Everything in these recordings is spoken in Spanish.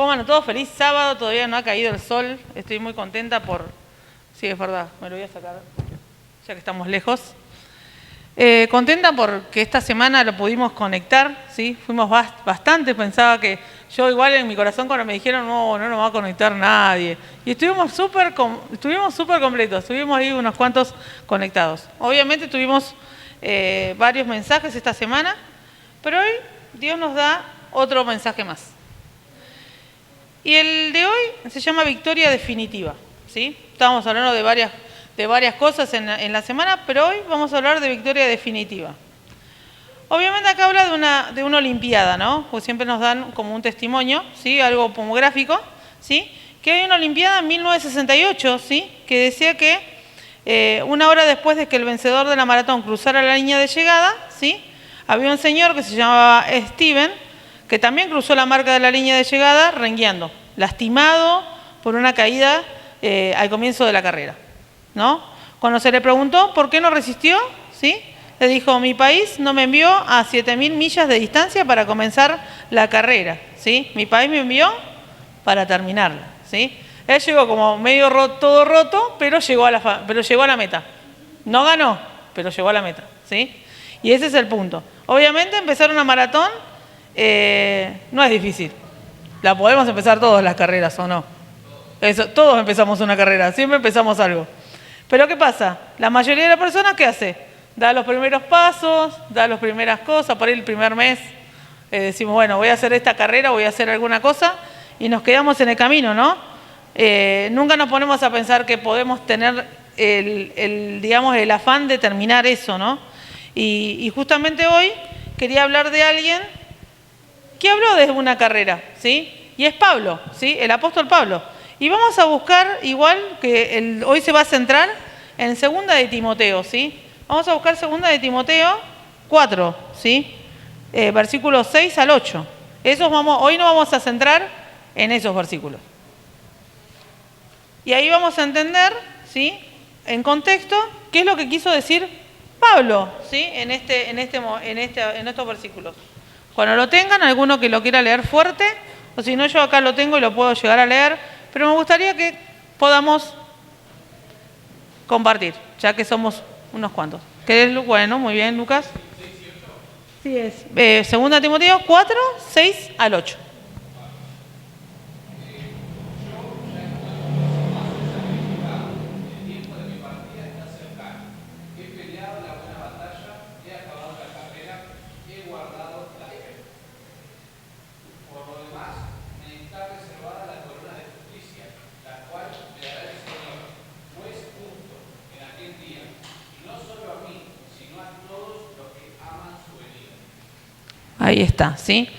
Pongan todos feliz sábado, todavía no ha caído el sol. Estoy muy contenta por... Sí, es verdad, me lo voy a sacar, ya que estamos lejos. Contenta porque esta semana lo pudimos conectar, ¿sí? Fuimos bastante, pensaba que yo igual en mi corazón cuando me dijeron no nos va a conectar nadie. Y estuvimos súper completos, estuvimos ahí unos cuantos conectados. Obviamente tuvimos varios mensajes esta semana, pero hoy Dios nos da otro mensaje más. Y el de hoy se llama Victoria Definitiva, ¿sí? Estábamos hablando de varias cosas en la semana, pero hoy vamos a hablar de victoria definitiva. Obviamente acá habla de una olimpiada, ¿no? Pues siempre nos dan como un testimonio, ¿sí? Algo como gráfico, ¿sí? Que hay una olimpiada en 1968, ¿sí? Que decía que una hora después de que el vencedor de la maratón cruzara la línea de llegada, ¿sí? Había un señor que se llamaba Steven, que también cruzó la marca de la línea de llegada rengueando, lastimado por una caída al comienzo de la carrera, ¿no? Cuando se le preguntó por qué no resistió, ¿sí? Le dijo, mi país no me envió a 7.000 millas de distancia para comenzar la carrera, ¿sí? Mi país me envió para terminarla, ¿sí? Él llegó como medio todo roto, pero llegó a la meta. No ganó, pero llegó a la meta, ¿sí? Y ese es el punto. Obviamente empezar una maratón no es difícil. La podemos empezar todas las carreras, ¿o no? Todos empezamos una carrera, siempre empezamos algo. Pero ¿qué pasa? La mayoría de las personas, ¿qué hace? Da los primeros pasos, da las primeras cosas, por ahí el primer mes decimos, bueno, voy a hacer esta carrera, voy a hacer alguna cosa, y nos quedamos en el camino, ¿no? Nunca nos ponemos a pensar que podemos tener el afán de terminar eso, ¿no? Y justamente hoy quería hablar de alguien que habló de una carrera, ¿sí? Y es Pablo, ¿sí? El apóstol Pablo. Y vamos a buscar, igual que hoy se va a centrar en 2 de Timoteo, ¿sí? Vamos a buscar 2 de Timoteo 4, ¿sí? Versículos 6 al 8. Hoy nos vamos a centrar en esos versículos. Y ahí vamos a entender, ¿sí? En contexto, qué es lo que quiso decir Pablo, ¿sí? En estos versículos. Cuando lo tengan, alguno que lo quiera leer fuerte, o si no, yo acá lo tengo y lo puedo llegar a leer, pero me gustaría que podamos compartir, ya que somos unos cuantos. ¿Querés? Bueno, muy bien, Lucas. Sí, es 2 Timoteo 4, 6 al 8. Ahí está, ¿sí?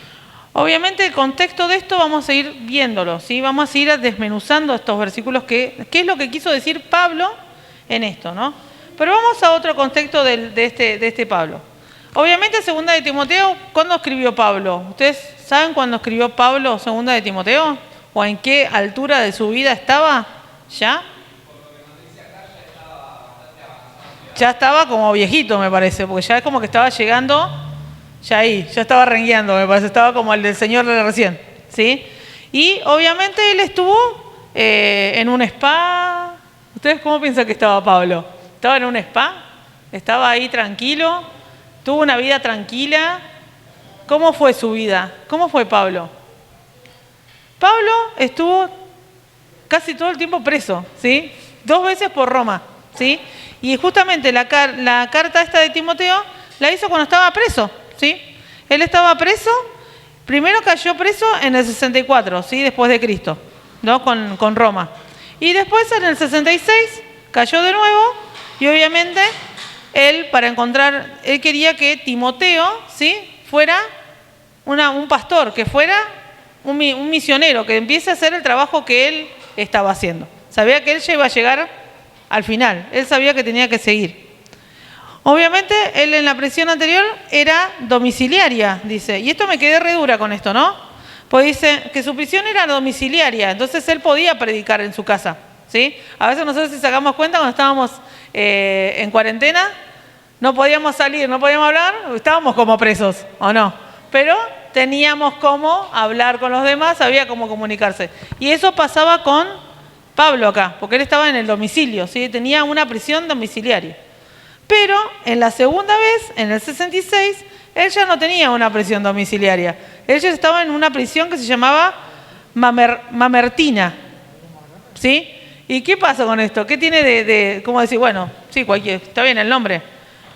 Obviamente el contexto de esto vamos a ir viéndolo, ¿sí? Vamos a ir desmenuzando estos versículos, qué es lo que quiso decir Pablo en esto, ¿no? Pero vamos a otro contexto de este Pablo. Obviamente 2 de Timoteo, ¿cuándo escribió Pablo? ¿Ustedes saben cuándo escribió Pablo 2 de Timoteo? ¿O en qué altura de su vida estaba? ¿Ya? Ya estaba como viejito, me parece, porque ya es como que estaba llegando... Ya estaba rengueando, me parece, estaba como el del señor de recién, ¿sí? Y obviamente él estuvo en un spa. ¿Ustedes cómo piensan que estaba Pablo? ¿Estaba en un spa? ¿Estaba ahí tranquilo? ¿Tuvo una vida tranquila? ¿Cómo fue su vida? ¿Cómo fue Pablo? Pablo estuvo casi todo el tiempo preso, ¿sí? 2 veces por Roma, ¿sí? Y justamente la carta esta de Timoteo la hizo cuando estaba preso. ¿Sí? Él estaba preso, primero cayó preso en el 64, ¿sí? Después de Cristo, ¿no? Con Roma. Y después en el 66 cayó de nuevo y obviamente él quería que Timoteo, ¿sí? Fuera un pastor, que fuera un misionero, que empiece a hacer el trabajo que él estaba haciendo. Sabía que él ya iba a llegar al final, él sabía que tenía que seguir. Obviamente, él en la prisión anterior era domiciliaria, dice. Y esto me quedé re dura con esto, ¿no? Pues dice que su prisión era domiciliaria, entonces él podía predicar en su casa, ¿sí? A veces nosotros si sacamos cuenta cuando estábamos en cuarentena, no podíamos salir, no podíamos hablar, estábamos como presos, ¿o no? Pero teníamos cómo hablar con los demás, sabía cómo comunicarse. Y eso pasaba con Pablo acá, porque él estaba en el domicilio, ¿sí? Tenía una prisión domiciliaria. Pero en la segunda vez, en el 66, él ya no tenía una prisión domiciliaria. Él ya estaba en una prisión que se llamaba Mamertina, ¿sí? ¿Y qué pasa con esto? ¿Qué tiene cómo decir? Bueno, sí, está bien el nombre.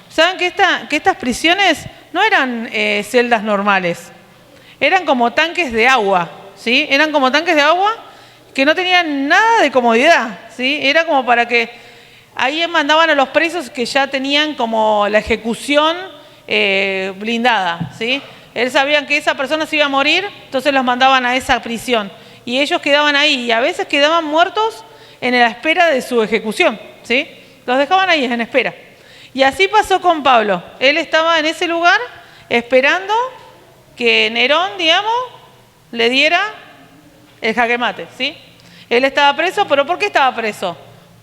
¿Saben que estas prisiones no eran celdas normales? Eran como tanques de agua, ¿sí? Eran como tanques de agua que no tenían nada de comodidad, ¿sí? Era como para que ahí mandaban a los presos que ya tenían como la ejecución blindada, ¿sí? Él sabían que esa persona se iba a morir, entonces los mandaban a esa prisión. Y ellos quedaban ahí, y a veces quedaban muertos en la espera de su ejecución, ¿sí? Los dejaban ahí en espera. Y así pasó con Pablo. Él estaba en ese lugar esperando que Nerón, digamos, le diera el jaque mate, ¿sí? Él estaba preso, pero ¿por qué estaba preso?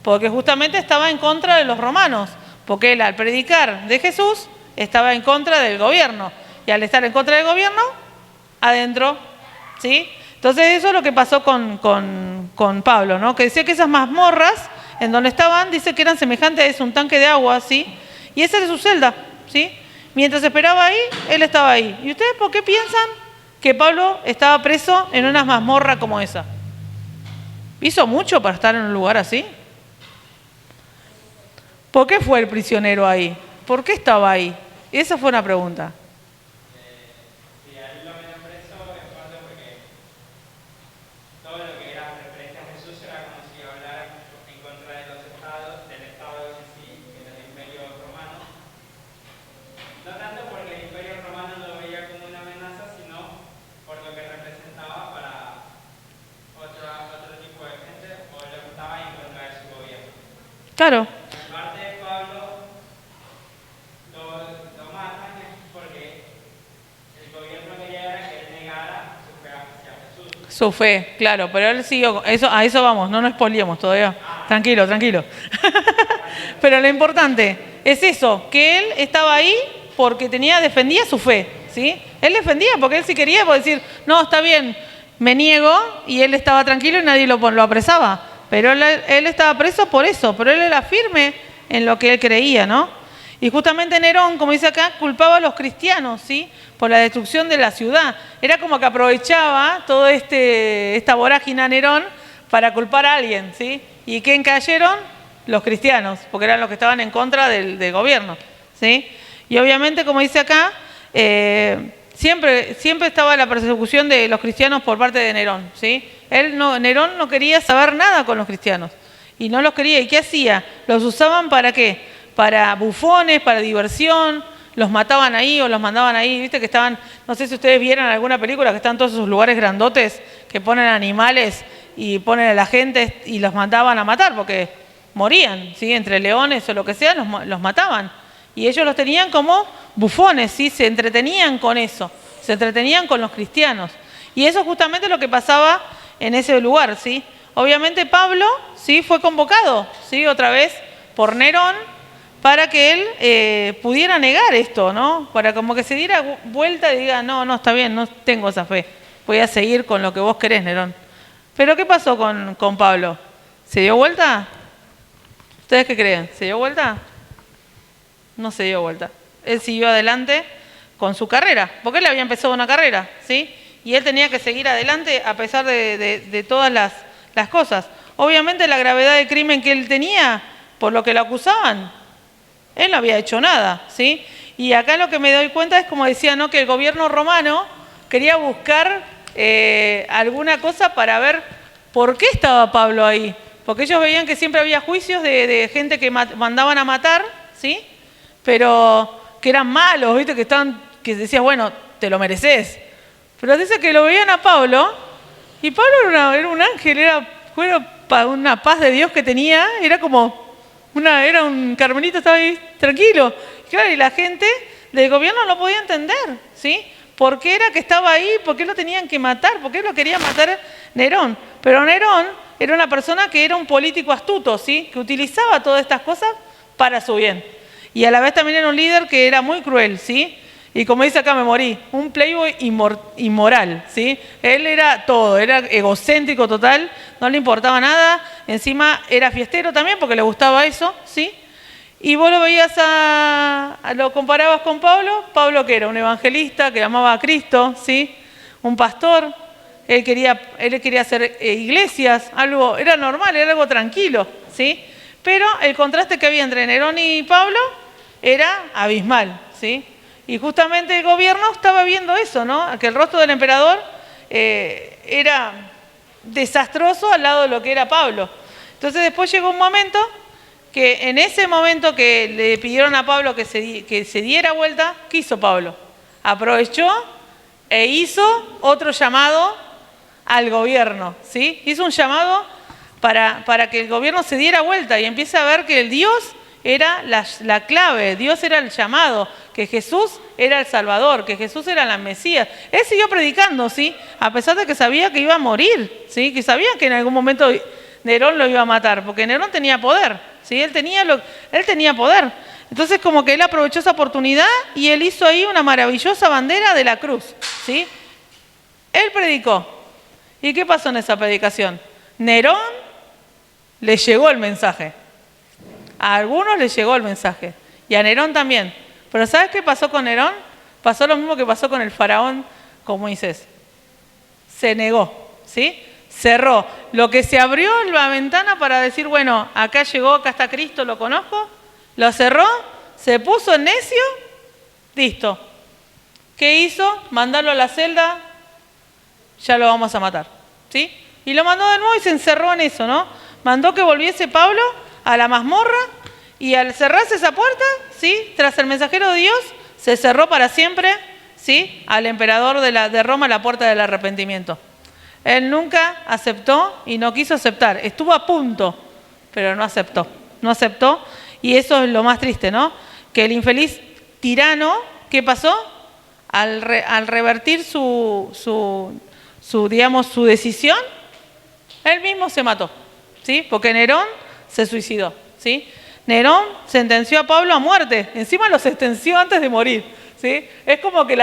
Porque justamente estaba en contra de los romanos, porque él al predicar de Jesús estaba en contra del gobierno, y al estar en contra del gobierno, adentro, ¿sí? Entonces eso es lo que pasó con Pablo, ¿no? Que decía que esas mazmorras en donde estaban, dice que eran semejantes a un tanque de agua, ¿sí? Y esa era su celda, ¿sí? Mientras esperaba ahí, él estaba ahí. ¿Y ustedes por qué piensan que Pablo estaba preso en una mazmorra como esa? ¿Hizo mucho para estar en un lugar así? ¿Por qué fue el prisionero ahí? ¿Por qué estaba ahí? Esa fue una pregunta. Sí, a él lo meten preso en parte porque todo lo que era referente a Jesús era como si hablara en contra de los estados, del Estado en sí, del Imperio Romano. No tanto porque el Imperio Romano no lo veía como una amenaza, sino por lo que representaba para otro tipo de gente o lo que estaba en contra de su gobierno. Claro. En parte de Pablo lo matan porque el gobierno quería que él negara su fe hacia Jesús. Su fe, claro, pero él siguió, a eso vamos, no nos spoileemos todavía. Tranquilo, tranquilo. Pero lo importante es eso, que él estaba ahí porque defendía su fe, ¿sí? Él defendía porque él sí quería, por decir, no, está bien, me niego, y él estaba tranquilo y nadie lo apresaba. Pero él estaba preso por eso, pero él era firme en lo que él creía, ¿no? Y justamente Nerón, como dice acá, culpaba a los cristianos, ¿sí? Por la destrucción de la ciudad. Era como que aprovechaba toda esta vorágine a Nerón para culpar a alguien, ¿sí? ¿Y quién cayeron? Los cristianos, porque eran los que estaban en contra del gobierno, ¿sí? Y obviamente, como dice acá, siempre estaba la persecución de los cristianos por parte de Nerón, ¿sí? Nerón no quería saber nada con los cristianos, y no los quería. ¿Y qué hacía? ¿Los usaban para qué? Para bufones, para diversión, los mataban ahí o los mandaban ahí, viste que estaban, no sé si ustedes vieron alguna película que están todos esos lugares grandotes que ponen animales y ponen a la gente y los mandaban a matar porque morían, ¿sí? Entre leones o lo que sea, los mataban. Y ellos los tenían como bufones, ¿sí? Se entretenían con eso, se entretenían con los cristianos. Y eso es justamente lo que pasaba en ese lugar, ¿sí? Obviamente Pablo, ¿sí? Fue convocado, ¿sí? Otra vez por Nerón, para que él pudiera negar esto, ¿no? Para como que se diera vuelta y diga, no, está bien, no tengo esa fe, voy a seguir con lo que vos querés, Nerón. Pero ¿qué pasó con Pablo? ¿Se dio vuelta? ¿Ustedes qué creen? ¿Se dio vuelta? No se dio vuelta. Él siguió adelante con su carrera, porque él había empezado una carrera, ¿sí? Y él tenía que seguir adelante a pesar de todas las cosas. Obviamente la gravedad del crimen que él tenía, por lo que lo acusaban, él no había hecho nada, ¿sí? Y acá lo que me doy cuenta es, como decía, ¿no? Que el gobierno romano quería buscar alguna cosa para ver por qué estaba Pablo ahí. Porque ellos veían que siempre había juicios de gente que mandaban a matar, ¿sí? Pero que eran malos, ¿viste? Que decías, bueno, te lo mereces. Pero dice que lo veían a Pablo, y Pablo era un ángel, era una paz de Dios que tenía, era como... era un carmelito, estaba ahí tranquilo. Claro, y la gente del gobierno no lo podía entender, ¿sí? ¿Por qué era que estaba ahí? ¿Por qué lo tenían que matar? ¿Por qué lo quería matar Nerón? Pero Nerón era una persona que era un político astuto, ¿sí? Que utilizaba todas estas cosas para su bien. Y a la vez también era un líder que era muy cruel, ¿sí? Y como dice acá, me morí. Un playboy inmoral, ¿sí? Él era todo, era egocéntrico total, no le importaba nada. Encima era fiestero también porque le gustaba eso, ¿sí? Y vos lo veías lo comparabas con Pablo. Pablo, que era un evangelista, que amaba a Cristo, ¿sí? Un pastor. Él quería hacer iglesias, algo, era normal, era algo tranquilo, ¿sí? Pero el contraste que había entre Nerón y Pablo era abismal, ¿sí? Y justamente el gobierno estaba viendo eso, ¿no? Que el rostro del emperador era desastroso al lado de lo que era Pablo. Entonces después llegó un momento que en ese momento que le pidieron a Pablo que se diera vuelta, ¿qué hizo Pablo? Aprovechó e hizo otro llamado al gobierno, ¿sí? Hizo un llamado para que el gobierno se diera vuelta y empiece a ver que el Dios era la clave, Dios era el llamado, que Jesús era el Salvador, que Jesús era la Mesías. Él siguió predicando, ¿sí? A pesar de que sabía que iba a morir, ¿sí? Que sabía que en algún momento Nerón lo iba a matar, porque Nerón tenía poder, ¿sí? Él tenía poder. Entonces como que él aprovechó esa oportunidad y él hizo ahí una maravillosa bandera de la cruz, ¿sí? Él predicó. ¿Y qué pasó en esa predicación? Nerón le llegó el mensaje. A algunos les llegó el mensaje. Y a Nerón también. Pero ¿sabes qué pasó con Nerón? Pasó lo mismo que pasó con el faraón con Moisés. Se negó, ¿sí? Cerró. Lo que se abrió la ventana para decir, bueno, acá llegó, acá está Cristo, lo conozco. Lo cerró, se puso en necio, listo. ¿Qué hizo? Mandarlo a la celda, ya lo vamos a matar, ¿sí? Y lo mandó de nuevo y se encerró en eso, ¿no? Mandó que volviese Pablo a la mazmorra y al cerrarse esa puerta, ¿sí? Tras el mensajero de Dios, se cerró para siempre, ¿sí? Al emperador de Roma la puerta del arrepentimiento. Él nunca aceptó y no quiso aceptar. Estuvo a punto, pero no aceptó. No aceptó y eso es lo más triste, ¿no? Que el infeliz tirano, ¿qué pasó? Al revertir su decisión, él mismo se mató, ¿sí? Porque Nerón se suicidó, ¿sí? Nerón sentenció a Pablo a muerte, encima lo sentenció antes de morir, ¿sí? Es como que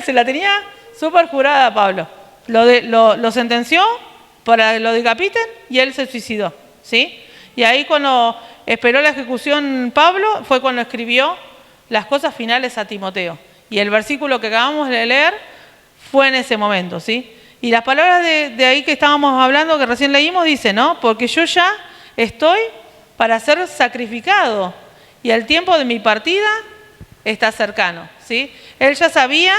se la tenía súper jurada a Pablo. Lo sentenció para que lo decapiten y él se suicidó, ¿sí? Y ahí cuando esperó la ejecución Pablo fue cuando escribió las cosas finales a Timoteo. Y el versículo que acabamos de leer fue en ese momento, ¿sí? Y las palabras de ahí que estábamos hablando, que recién leímos, dice, ¿no? Porque yo ya estoy para ser sacrificado y el tiempo de mi partida está cercano, ¿sí? Él ya sabía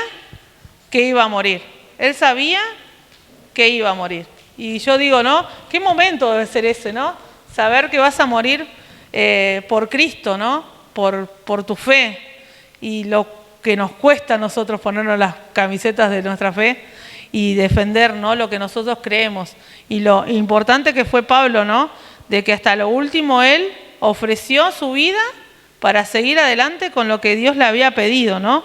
que iba a morir. Él sabía que iba a morir. Y yo digo, ¿no? ¿Qué momento debe ser ese, no? Saber que vas a morir por Cristo, ¿no? Por tu fe y lo que nos cuesta a nosotros ponernos las camisetas de nuestra fe y defender, ¿no? Lo que nosotros creemos. Y lo importante que fue Pablo, ¿no? De que hasta lo último él ofreció su vida para seguir adelante con lo que Dios le había pedido, ¿no?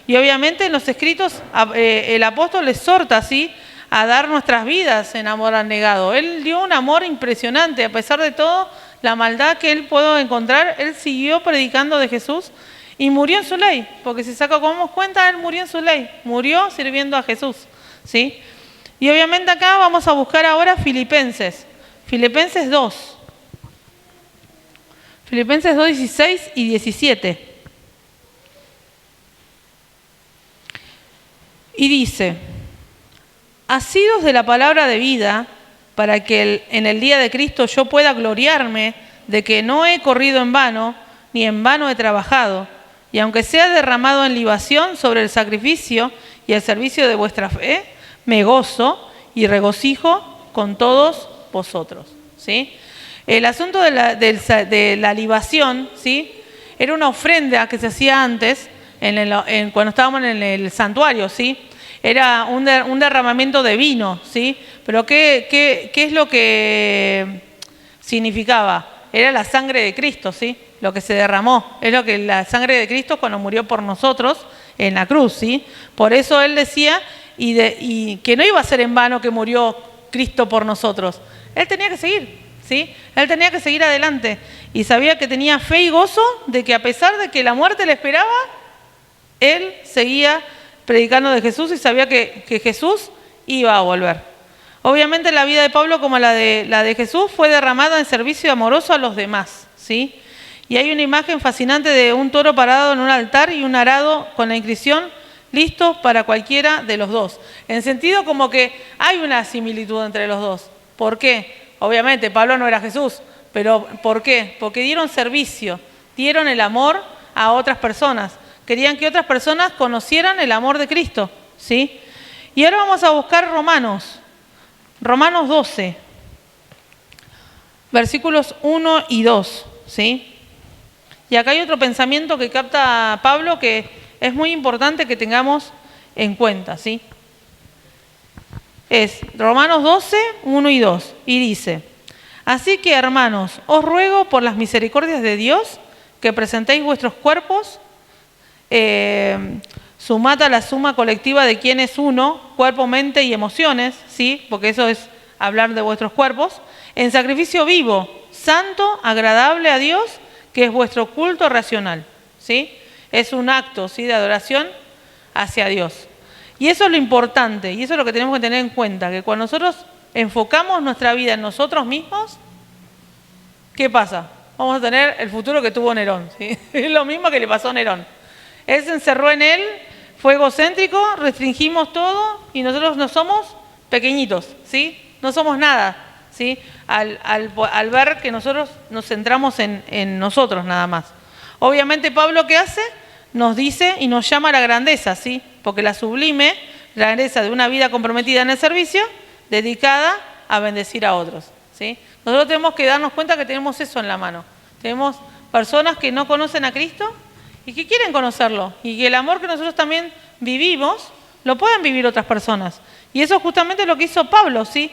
Y obviamente en los escritos el apóstol exhorta así a dar nuestras vidas en amor abnegado. Él dio un amor impresionante, a pesar de todo la maldad que él pudo encontrar, él siguió predicando de Jesús y murió en su ley, porque si sacamos cuenta, él murió en su ley, murió sirviendo a Jesús, ¿sí? Y obviamente acá vamos a buscar ahora Filipenses 2. Filipenses 2, 16 y 17. Y dice, asidos de la palabra de vida, para que en el día de Cristo yo pueda gloriarme de que no he corrido en vano, ni en vano he trabajado, y aunque sea derramado en libación sobre el sacrificio y el servicio de vuestra fe, me gozo y regocijo con todos vosotros, ¿sí? El asunto de la libación, ¿sí? Era una ofrenda que se hacía antes, cuando estábamos en el santuario, ¿sí? Era un derramamiento de vino, ¿sí? Pero ¿qué es lo que significaba? Era la sangre de Cristo, ¿sí? Lo que se derramó. Es lo que la sangre de Cristo cuando murió por nosotros en la cruz, ¿sí? Por eso él decía y que no iba a ser en vano que murió Cristo por nosotros. Él tenía que seguir, ¿sí? Él tenía que seguir adelante y sabía que tenía fe y gozo de que a pesar de que la muerte le esperaba, Él seguía predicando de Jesús y sabía que Jesús iba a volver. Obviamente la vida de Pablo, como la de Jesús, fue derramada en servicio amoroso a los demás, ¿sí? Y hay una imagen fascinante de un toro parado en un altar y un arado con la inscripción listos para cualquiera de los dos. En sentido como que hay una similitud entre los dos. ¿Por qué? Obviamente Pablo no era Jesús, pero ¿por qué? Porque dieron servicio, dieron el amor a otras personas. Querían que otras personas conocieran el amor de Cristo, ¿sí? Y ahora vamos a buscar Romanos 12, versículos 1 y 2, ¿sí? Y acá hay otro pensamiento que capta Pablo que es muy importante que tengamos en cuenta, ¿sí? Es Romanos 12, 1 y 2, y dice: así que, hermanos, os ruego por las misericordias de Dios que presentéis vuestros cuerpos, sumad a la suma colectiva de quien es uno, cuerpo, mente y emociones, ¿sí? Porque eso es hablar de vuestros cuerpos, en sacrificio vivo, santo, agradable a Dios, que es vuestro culto racional, ¿sí? Es un acto, ¿sí?, de adoración hacia Dios. Y eso es lo importante, y eso es lo que tenemos que tener en cuenta, que cuando nosotros enfocamos nuestra vida en nosotros mismos, ¿qué pasa? Vamos a tener el futuro que tuvo Nerón, ¿sí? Es lo mismo que le pasó a Nerón. Él se encerró en él, fue egocéntrico, restringimos todo y nosotros no somos pequeñitos, ¿sí? No somos nada, ¿sí? Al ver que nosotros nos centramos en nosotros nada más. Obviamente Pablo, ¿qué hace? Nos dice y nos llama a la grandeza, ¿sí? Porque la sublime grandeza de una vida comprometida en el servicio, dedicada a bendecir a otros, ¿sí? Nosotros tenemos que darnos cuenta que tenemos eso en la mano. Tenemos personas que no conocen a Cristo y que quieren conocerlo. Y que el amor que nosotros también vivimos, lo pueden vivir otras personas. Y eso es justamente lo que hizo Pablo, ¿sí?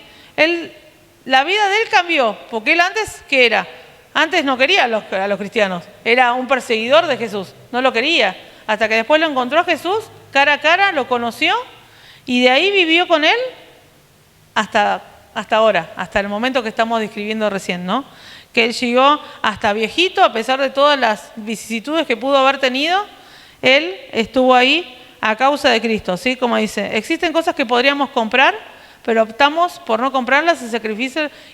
La vida de él cambió, porque él antes, ¿qué era? Antes no quería a los cristianos, era un perseguidor de Jesús, no lo quería. Hasta que después lo encontró a Jesús, cara a cara, lo conoció y de ahí vivió con él hasta ahora, hasta el momento que estamos describiendo recién, ¿no? Que él llegó hasta viejito, a pesar de todas las vicisitudes que pudo haber tenido, él estuvo ahí a causa de Cristo, ¿sí? Como dice, existen cosas que podríamos comprar, pero optamos por no comprarlas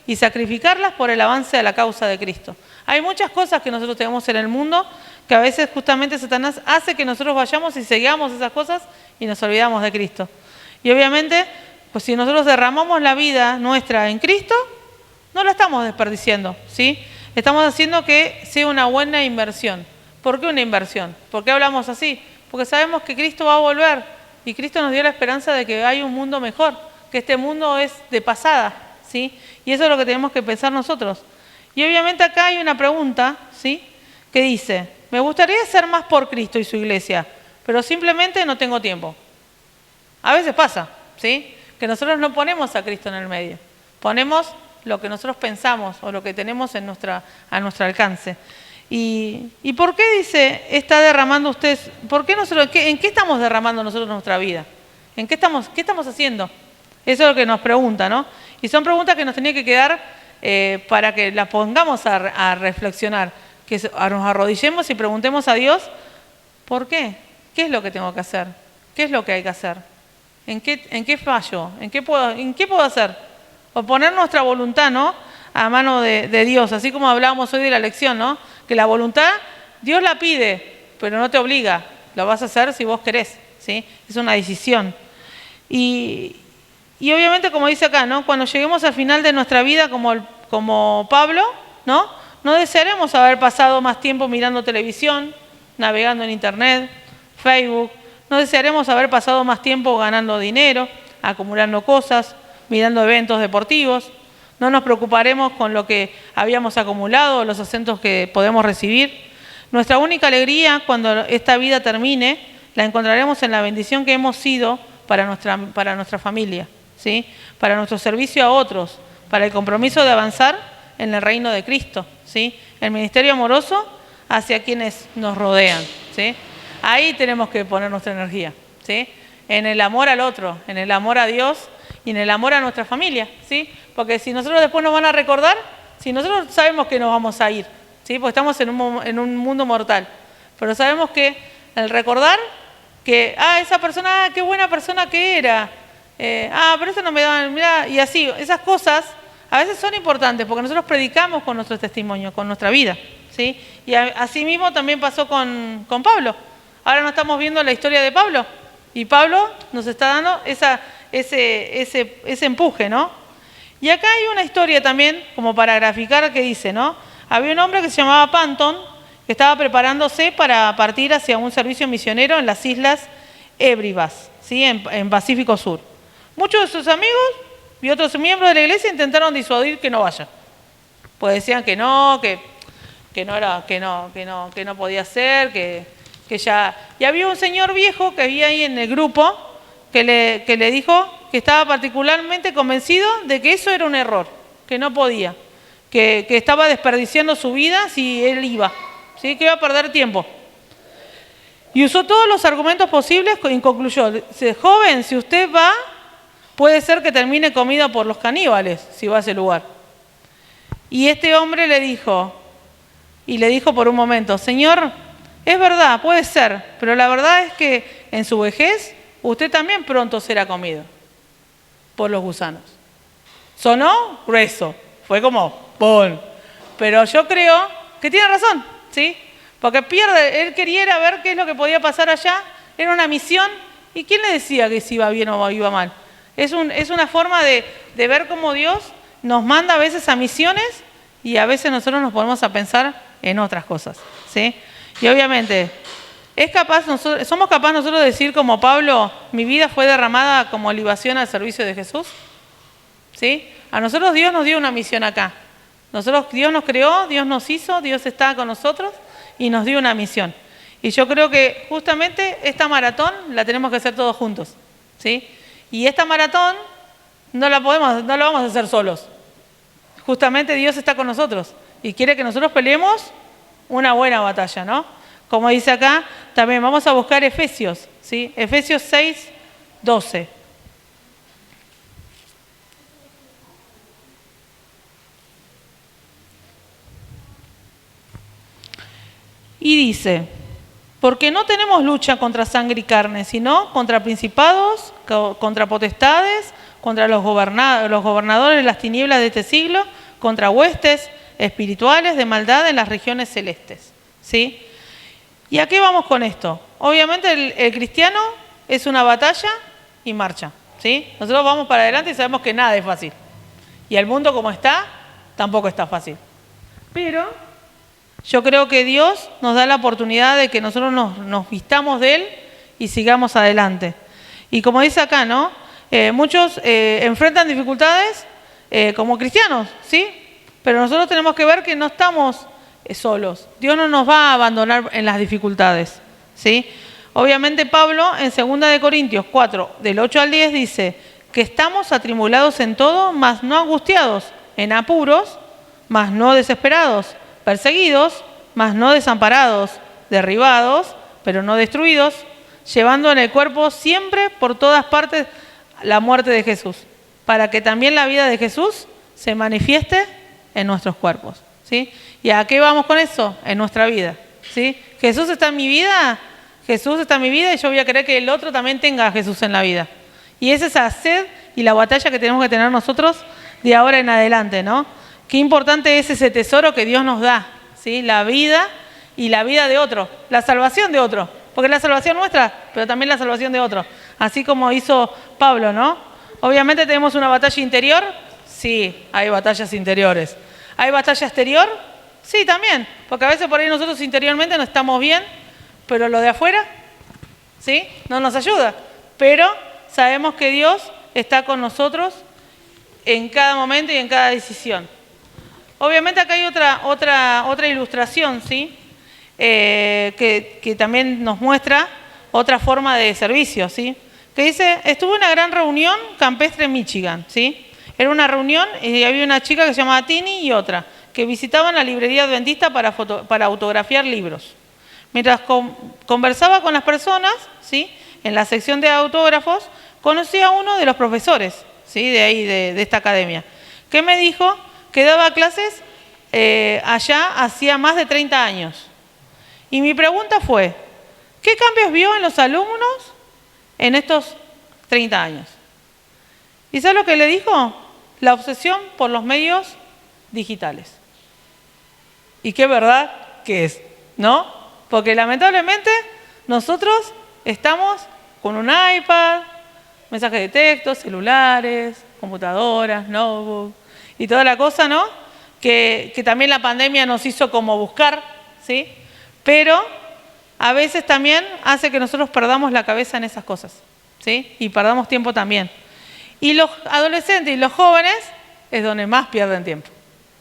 y sacrificarlas por el avance de la causa de Cristo. Hay muchas cosas que nosotros tenemos en el mundo que a veces justamente Satanás hace que nosotros vayamos y sigamos esas cosas y nos olvidamos de Cristo. Y obviamente, pues si nosotros derramamos la vida nuestra en Cristo, no la estamos desperdiciando, ¿sí? Estamos haciendo que sea una buena inversión. ¿Por qué una inversión? ¿Por qué hablamos así? Porque sabemos que Cristo va a volver y Cristo nos dio la esperanza de que hay un mundo mejor, que este mundo es de pasada, ¿sí? Y eso es lo que tenemos que pensar nosotros. Y obviamente acá hay una pregunta, ¿sí?, que dice: me gustaría hacer más por Cristo y su iglesia, pero simplemente no tengo tiempo. A veces pasa, ¿sí?, que nosotros no ponemos a Cristo en el medio. Ponemos lo que nosotros pensamos o lo que tenemos a nuestro alcance. ¿Y por qué dice, está derramando ustedes? ¿Por qué nosotros, en qué estamos derramando nosotros nuestra vida? ¿Qué estamos haciendo? Eso es lo que nos pregunta, ¿no? Y son preguntas que nos tenía que quedar para que las pongamos a reflexionar, que nos arrodillemos y preguntemos a Dios, ¿por qué? ¿Qué es lo que tengo que hacer? ¿Qué es lo que hay que hacer? ¿En qué fallo? ¿En qué puedo hacer? O poner nuestra voluntad, ¿no?, a mano de Dios, así como hablábamos hoy de la lección, ¿no? Que la voluntad, Dios la pide, pero no te obliga, lo vas a hacer si vos querés, ¿sí? Es una decisión. Y obviamente, como dice acá, ¿no?, cuando lleguemos al final de nuestra vida como Pablo, ¿no?, no desearemos haber pasado más tiempo mirando televisión, navegando en internet, Facebook. No desearemos haber pasado más tiempo ganando dinero, acumulando cosas, mirando eventos deportivos. No nos preocuparemos con lo que habíamos acumulado o los acentos que podemos recibir. Nuestra única alegría cuando esta vida termine la encontraremos en la bendición que hemos sido para nuestra familia, ¿sí?, para nuestro servicio a otros, para el compromiso de avanzar en el reino de Cristo, ¿sí?, el ministerio amoroso hacia quienes nos rodean, ¿sí? Ahí tenemos que poner nuestra energía, ¿sí?, en el amor al otro, en el amor a Dios y en el amor a nuestra familia, ¿sí? Porque si nosotros después nos van a recordar, si nosotros sabemos que nos vamos a ir, ¿sí?, porque estamos en un mundo mortal, pero sabemos que el recordar Que, esa persona, qué buena persona que era. Pero eso no me da, mirá, y así, esas cosas a veces son importantes porque nosotros predicamos con nuestro testimonio, con nuestra vida, ¿sí? Y así mismo también pasó con Pablo. Ahora no estamos viendo la historia de Pablo y Pablo nos está dando ese empuje, ¿no? Y acá hay una historia también, como para graficar, que dice, ¿no? Había un hombre que se llamaba Panton, que estaba preparándose para partir hacia un servicio misionero en las Islas Hébridas, ¿sí? En Pacífico Sur. Muchos de sus amigos y otros miembros de la iglesia intentaron disuadir que no vaya. Pues decían que no podía ser, que ya... Y había un señor viejo que había ahí en el grupo que le dijo que estaba particularmente convencido de que eso era un error, que no podía, que estaba desperdiciando su vida si él iba, ¿sí? Que iba a perder tiempo. Y usó todos los argumentos posibles y concluyó, dice, joven, si usted va, puede ser que termine comido por los caníbales si va a ese lugar. Y este hombre le dijo por un momento, Señor, es verdad, puede ser, pero la verdad es que en su vejez usted también pronto será comido por los gusanos. Sonó grueso, fue como ¡pum! Pero yo creo que tiene razón, ¿sí? Porque él quería ir a ver qué es lo que podía pasar allá, era una misión, ¿y quién le decía que si iba bien o iba mal? Es una forma de ver cómo Dios nos manda a veces a misiones y a veces nosotros nos ponemos a pensar en otras cosas, ¿sí? Y obviamente, ¿somos capaces nosotros de decir como Pablo, mi vida fue derramada como libación al servicio de Jesús? ¿Sí? A nosotros Dios nos dio una misión acá. Dios nos creó, Dios nos hizo, Dios está con nosotros y nos dio una misión. Y yo creo que justamente esta maratón la tenemos que hacer todos juntos, ¿sí? Y esta maratón no la vamos a hacer solos. Justamente Dios está con nosotros y quiere que nosotros peleemos una buena batalla, ¿no? Como dice acá, también vamos a buscar Efesios, ¿sí? Efesios 6, 12. Y dice, porque no tenemos lucha contra sangre y carne, sino contra principados, contra potestades, contra los gobernadores de las tinieblas de este siglo, contra huestes espirituales de maldad en las regiones celestes, ¿sí? ¿Y a qué vamos con esto? Obviamente el cristiano es una batalla y marcha, ¿sí? Nosotros vamos para adelante y sabemos que nada es fácil. Y el mundo como está, tampoco está fácil. Pero yo creo que Dios nos da la oportunidad de que nosotros nos vistamos de Él y sigamos adelante. Y como dice acá, ¿no? Muchos enfrentan dificultades como cristianos, ¿sí? Pero nosotros tenemos que ver que no estamos solos. Dios no nos va a abandonar en las dificultades, ¿sí? Obviamente Pablo en 2 de Corintios 4, del 8 al 10 dice que estamos atribulados en todo, mas no angustiados, en apuros, mas no desesperados, perseguidos, mas no desamparados, derribados, pero no destruidos, llevando en el cuerpo siempre por todas partes la muerte de Jesús, para que también la vida de Jesús se manifieste en nuestros cuerpos, ¿sí? ¿Y a qué vamos con eso? En nuestra vida, ¿sí? Jesús está en mi vida, y yo voy a querer que el otro también tenga a Jesús en la vida. Y esa es la sed y la batalla que tenemos que tener nosotros de ahora en adelante, ¿no? Qué importante es ese tesoro que Dios nos da, ¿sí? La vida y la vida de otro, la salvación de otro, porque es la salvación nuestra, pero también la salvación de otro, así como hizo Pablo, ¿no? Obviamente tenemos una batalla interior, sí, hay batallas interiores. ¿Hay batalla exterior? Sí, también, porque a veces por ahí nosotros interiormente no estamos bien, pero lo de afuera, ¿sí? No nos ayuda, pero sabemos que Dios está con nosotros en cada momento y en cada decisión. Obviamente acá hay otra ilustración, ¿sí? Que también nos muestra otra forma de servicio, ¿sí? Que dice, estuvo en una gran reunión campestre en Michigan, ¿sí? Era una reunión y había una chica que se llamaba Tini y otra, que visitaban la librería adventista para autografiar libros. Mientras conversaba con las personas, ¿sí? En la sección de autógrafos, conocí a uno de los profesores, ¿sí? De ahí, de esta academia, que me dijo que daba clases allá hacía más de 30 años. Y mi pregunta fue, ¿Qué cambios vio en los alumnos en estos 30 años? ¿Y sabe lo que le dijo? La obsesión por los medios digitales. Y qué verdad que es, ¿no? Porque lamentablemente nosotros estamos con un iPad, mensajes de texto, celulares, computadoras, notebook y toda la cosa, ¿no? Que también la pandemia nos hizo como buscar, ¿sí? Pero a veces también hace que nosotros perdamos la cabeza en esas cosas, ¿sí? Y perdamos tiempo también. Y los adolescentes y los jóvenes es donde más pierden tiempo,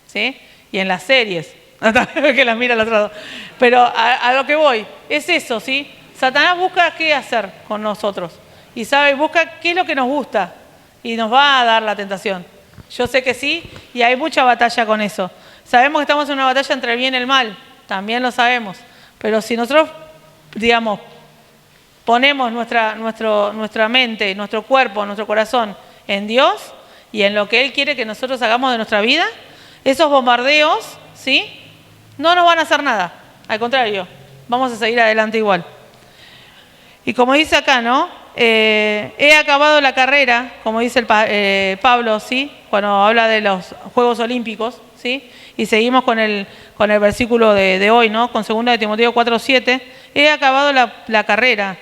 ¿sí? Y en las series, que las mira al otro lado. Pero a lo que voy, es eso, ¿sí? Satanás busca qué hacer con nosotros. Y sabe, busca qué es lo que nos gusta. Y nos va a dar la tentación. Yo sé que sí, y hay mucha batalla con eso. Sabemos que estamos en una batalla entre el bien y el mal, también lo sabemos. Pero si nosotros, digamos, ponemos nuestra mente, nuestro cuerpo, nuestro corazón en Dios y en lo que Él quiere que nosotros hagamos de nuestra vida, esos bombardeos, ¿sí?, no nos van a hacer nada. Al contrario, vamos a seguir adelante igual. Y como dice acá, ¿no? He acabado la carrera, como dice Pablo, ¿sí?, cuando habla de los Juegos Olímpicos, ¿sí? Y seguimos con el versículo de hoy, ¿no? Con 2 de Timoteo 4:7. He acabado la carrera.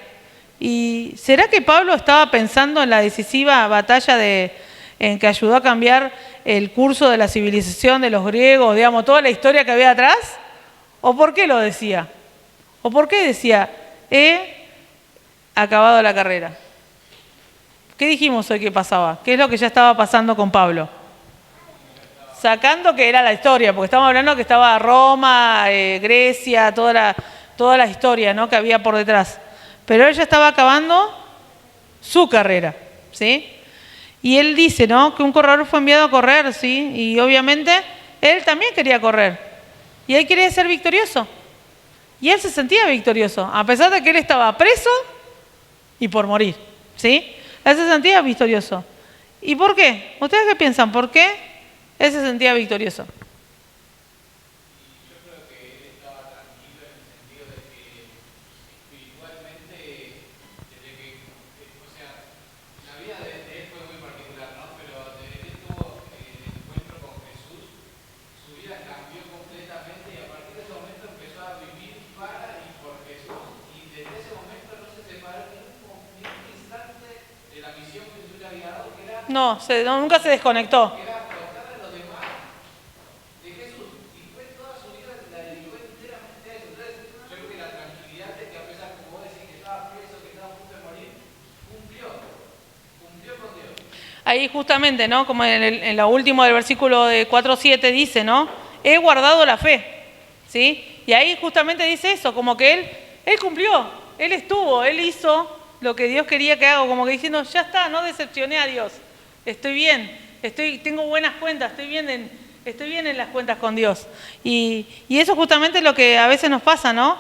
¿Y será que Pablo estaba pensando en la decisiva batalla en que ayudó a cambiar el curso de la civilización de los griegos, digamos, toda la historia que había atrás? ¿O por qué lo decía? ¿O por qué decía, he acabado la carrera? ¿Qué dijimos hoy que pasaba? ¿Qué es lo que ya estaba pasando con Pablo? Sacando que era la historia, porque estamos hablando que estaba Roma, Grecia, toda la historia, ¿no?, que había por detrás. Pero él ya estaba acabando su carrera, ¿sí? Y él dice, ¿no?, que un corredor fue enviado a correr, ¿sí? Y obviamente él también quería correr. Y él quería ser victorioso. Y él se sentía victorioso, a pesar de que él estaba preso y por morir, ¿sí? Él se sentía victorioso. ¿Y por qué? ¿Ustedes qué piensan? ¿Por qué él se sentía victorioso? Yo creo que él estaba tranquilo en el sentido de que espiritualmente, desde que, o sea, la vida de él fue muy particular, ¿no? Pero desde que él tuvo el encuentro con Jesús, su vida cambió completamente y a partir de ese momento empezó a vivir para y por Jesús. Y desde ese momento no se separó ni un instante de la misión que Jesús le había dado, que era Nunca se desconectó. contarle a los demás de Jesús. Y fue toda su vida la dedicó enteramente a eso. Entonces, yo creo que la tranquilidad de que a pesar, como vos decís, que estaba preso, que estaba a punto de morir, cumplió con Dios. Ahí justamente, ¿no?, como en lo último del versículo de 4:7 dice, ¿no?, he guardado la fe, ¿sí? Y ahí justamente dice eso, como que él cumplió, él estuvo, él hizo lo que Dios quería que haga, como que diciendo, ya está, no decepcioné a Dios, estoy bien, tengo buenas cuentas, estoy bien en las cuentas con Dios. Y eso justamente es lo que a veces nos pasa, ¿no?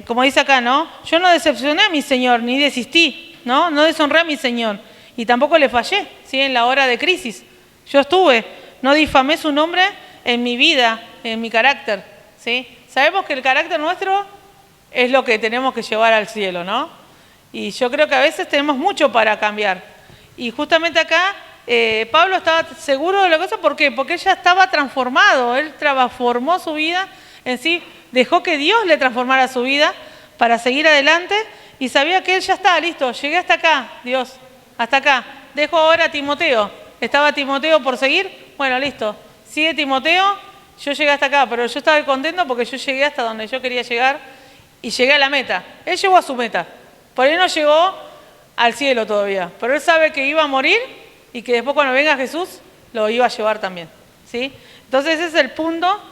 Como dice acá, ¿no? Yo no decepcioné a mi Señor, ni desistí, ¿no? No deshonré a mi Señor. Y tampoco le fallé, ¿sí?, en la hora de crisis. Yo no difamé su nombre en mi vida, en mi carácter, ¿sí? Sabemos que el carácter nuestro es lo que tenemos que llevar al cielo, ¿no? Y yo creo que a veces tenemos mucho para cambiar. Y justamente acá Pablo estaba seguro de la cosa, ¿por qué? Porque él ya estaba transformado, él transformó su vida en sí, dejó que Dios le transformara su vida para seguir adelante y sabía que él ya estaba listo, llegué hasta acá, Dios, hasta acá. Dejo ahora a Timoteo, estaba Timoteo por seguir, bueno, listo, sigue Timoteo, yo llegué hasta acá, pero yo estaba contento porque yo llegué hasta donde yo quería llegar y llegué a la meta. Él llegó a su meta, por él no llegó al cielo todavía, pero él sabe que iba a morir y que después cuando venga Jesús lo iba a llevar también, ¿sí? Entonces ese es el punto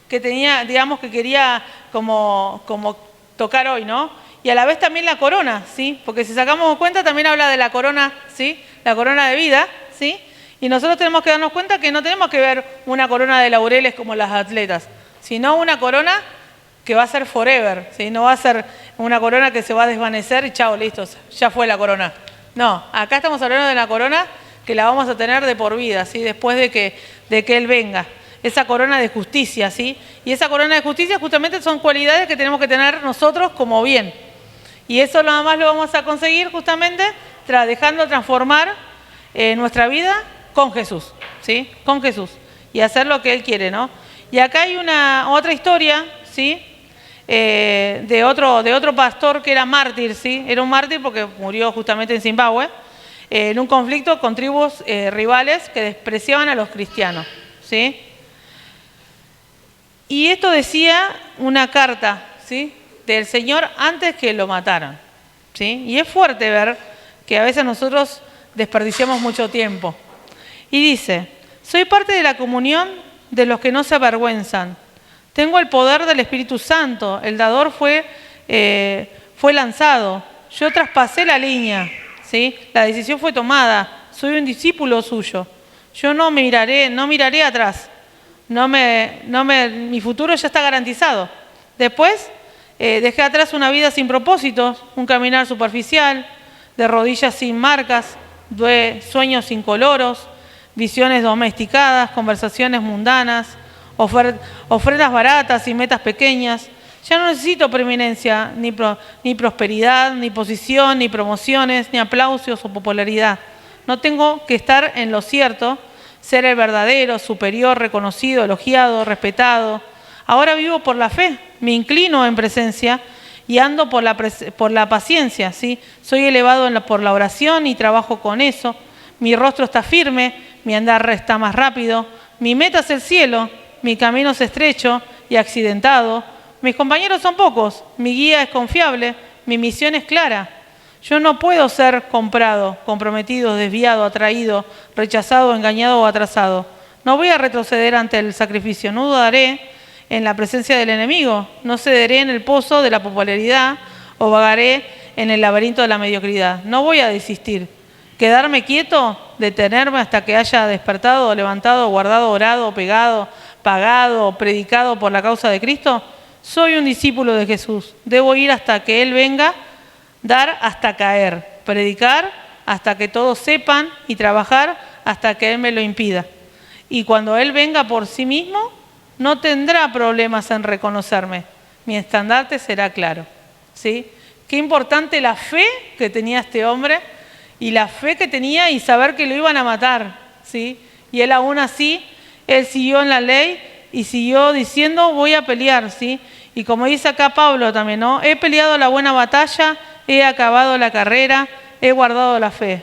que tenía, digamos, que quería como tocar hoy, ¿no? Y a la vez también la corona, ¿sí? Porque si sacamos cuenta también habla de la corona, ¿sí? La corona de vida, ¿sí? Y nosotros tenemos que darnos cuenta que no tenemos que ver una corona de laureles como las atletas, sino una corona que va a ser forever, ¿sí? No va a ser una corona que se va a desvanecer y chao, listo, ya fue la corona. No, acá estamos hablando de la corona que la vamos a tener de por vida, ¿sí? Después de que Él venga. Esa corona de justicia, ¿sí? Y esa corona de justicia justamente son cualidades que tenemos que tener nosotros como bien. Y eso nada más lo vamos a conseguir justamente dejando transformar nuestra vida con Jesús, ¿sí? Con Jesús. Y hacer lo que Él quiere, ¿no? Y acá hay otra historia, ¿sí? De otro pastor que era mártir, ¿sí? Era un mártir porque murió justamente en Zimbabue, en un conflicto con tribus rivales que despreciaban a los cristianos, ¿sí? Y esto decía una carta, ¿sí? Del Señor antes que lo mataran, ¿sí? Y es fuerte ver que a veces nosotros desperdiciamos mucho tiempo. Y dice: soy parte de la comunión de los que no se avergüenzan. Tengo el poder del Espíritu Santo. El dador fue lanzado. Yo traspasé la línea, ¿sí? La decisión fue tomada. Soy un discípulo suyo. Yo no miraré atrás. Mi futuro ya está garantizado. Después dejé atrás una vida sin propósitos, un caminar superficial, de rodillas sin marcas, de sueños incoloros, visiones domesticadas, conversaciones mundanas, ofrendas baratas y metas pequeñas. Ya no necesito preeminencia, ni prosperidad, ni posición, ni promociones, ni aplausos o popularidad. No tengo que estar en lo cierto, ser el verdadero, superior, reconocido, elogiado, respetado. Ahora vivo por la fe, me inclino en presencia y ando por la paciencia, ¿sí? Soy elevado por la oración y trabajo con eso. Mi rostro está firme, mi andar está más rápido, mi meta es el cielo, mi camino es estrecho y accidentado. Mis compañeros son pocos, mi guía es confiable, mi misión es clara. Yo no puedo ser comprado, comprometido, desviado, atraído, rechazado, engañado o atrasado. No voy a retroceder ante el sacrificio, no dudaré en la presencia del enemigo, no cederé en el pozo de la popularidad o vagaré en el laberinto de la mediocridad. No voy a desistir. Quedarme quieto, detenerme hasta que haya despertado, levantado, guardado, orado, pegado, pagado, predicado por la causa de Cristo. Soy un discípulo de Jesús. Debo ir hasta que Él venga, dar hasta caer, predicar hasta que todos sepan y trabajar hasta que Él me lo impida. Y cuando Él venga por sí mismo, no tendrá problemas en reconocerme. Mi estandarte será claro, ¿sí? Qué importante la fe que tenía este hombre y la fe que tenía y saber que lo iban a matar, ¿sí? Y él aún así, él siguió en la ley y siguió diciendo: voy a pelear, ¿sí? Y como dice acá Pablo también, ¿no? He peleado la buena batalla, he acabado la carrera, he guardado la fe.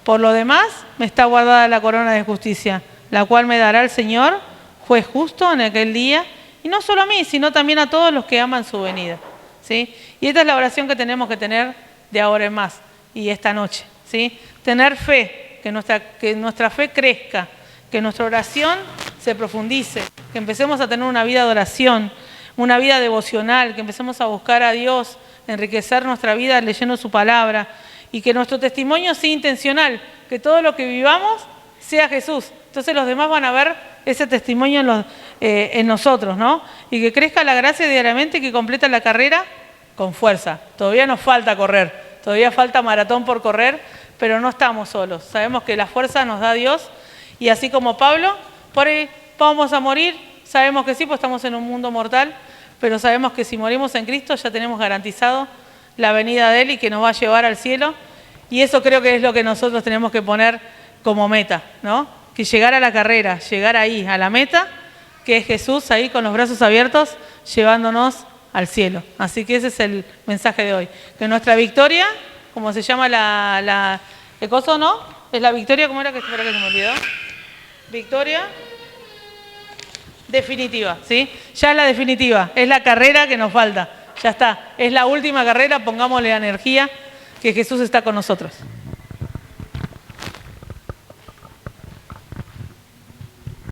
Por lo demás, me está guardada la corona de justicia, la cual me dará el Señor, juez justo, en aquel día, y no solo a mí, sino también a todos los que aman su venida, ¿sí? Y esta es la oración que tenemos que tener de ahora en más y esta noche, ¿sí? Tener fe, que nuestra fe crezca, que nuestra oración se profundice, que empecemos a tener una vida de oración, una vida devocional, que empecemos a buscar a Dios, enriquecer nuestra vida leyendo su palabra y que nuestro testimonio sea intencional, que todo lo que vivamos sea Jesús. Entonces los demás van a ver ese testimonio en nosotros, ¿no? Y que crezca la gracia diariamente y que completa la carrera con fuerza. Todavía nos falta correr, todavía falta maratón por correr, pero no estamos solos. Sabemos que la fuerza nos da Dios y así como Pablo, por ahí vamos a morir, sabemos que sí, pues estamos en un mundo mortal, pero sabemos que si morimos en Cristo ya tenemos garantizado la venida de Él y que nos va a llevar al cielo. Y eso creo que es lo que nosotros tenemos que poner como meta, ¿no? Que llegar a la carrera, llegar ahí, a la meta, que es Jesús ahí con los brazos abiertos, llevándonos al cielo. Así que ese es el mensaje de hoy. Que nuestra victoria, como se llama el coso, ¿no? Es la victoria, ¿cómo era? Espera que se me olvidó. Victoria definitiva, ¿sí? Ya es la definitiva, es la carrera que nos falta. Ya está, es la última carrera, pongámosle la energía, que Jesús está con nosotros.